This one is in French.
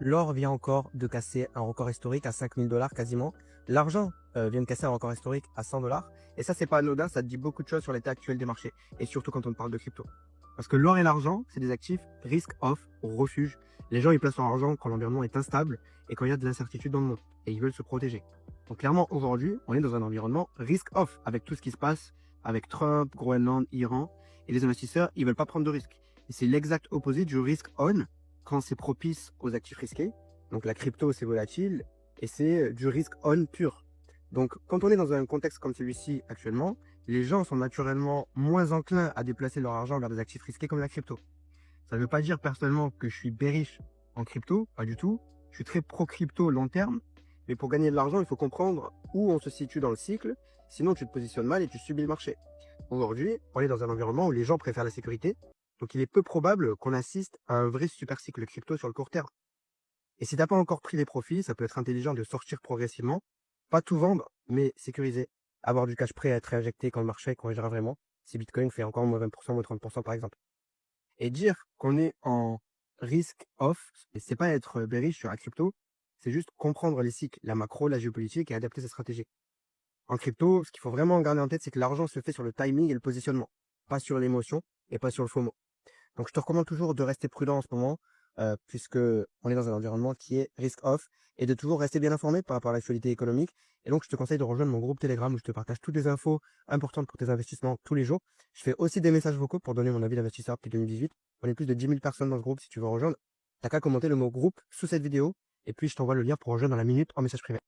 L'or vient encore de casser un record historique à 5000 dollars quasiment. L'argent vient de casser un record historique à 100 dollars. Et ça, c'est pas anodin, ça te dit beaucoup de choses sur l'état actuel des marchés. Et surtout quand on parle de crypto. Parce que l'or et l'argent, c'est des actifs risk-off, refuge. Les gens, ils placent leur argent quand l'environnement est instable et quand il y a de l'incertitude dans le monde. Et ils veulent se protéger. Donc clairement, aujourd'hui, on est dans un environnement risk-off avec tout ce qui se passe avec Trump, Groenland, Iran. Et les investisseurs, ils veulent pas prendre de risques. Et c'est l'exact opposé du risk-on quand c'est propice aux actifs risqués. Donc la crypto, c'est volatile et c'est du risk-on pur. Donc quand on est dans un contexte comme celui-ci actuellement, les gens sont naturellement moins enclins à déplacer leur argent vers des actifs risqués comme la crypto. Ça ne veut pas dire personnellement que je suis bearish en crypto, pas du tout. Je suis très pro-crypto long terme, mais pour gagner de l'argent, il faut comprendre où on se situe dans le cycle, sinon tu te positionnes mal et tu subis le marché. Aujourd'hui, on est dans un environnement où les gens préfèrent la sécurité, donc il est peu probable qu'on assiste à un vrai super cycle crypto sur le court terme. Et si tu n'as pas encore pris les profits, ça peut être intelligent de sortir progressivement, pas tout vendre, mais sécuriser, avoir du cash prêt à être réinjecté quand le marché corrigera vraiment, si Bitcoin fait encore moins 20%, moins 30% par exemple. Et dire qu'on est en risk off, c'est pas être bearish sur la crypto, c'est juste comprendre les cycles, la macro, la géopolitique et adapter sa stratégie. En crypto, ce qu'il faut vraiment garder en tête, c'est que l'argent se fait sur le timing et le positionnement, pas sur l'émotion et pas sur le FOMO. Donc, je te recommande toujours de rester prudent en ce moment, puisque on est dans un environnement qui est risk-off et de toujours rester bien informé par rapport à l'actualité économique. Et donc, je te conseille de rejoindre mon groupe Telegram où je te partage toutes les infos importantes pour tes investissements tous les jours. Je fais aussi des messages vocaux pour donner mon avis d'investisseur depuis 2018. On est plus de 10 000 personnes dans ce groupe si tu veux rejoindre. T'as qu'à commenter le mot groupe sous cette vidéo et puis je t'envoie le lien pour rejoindre dans la minute en message privé.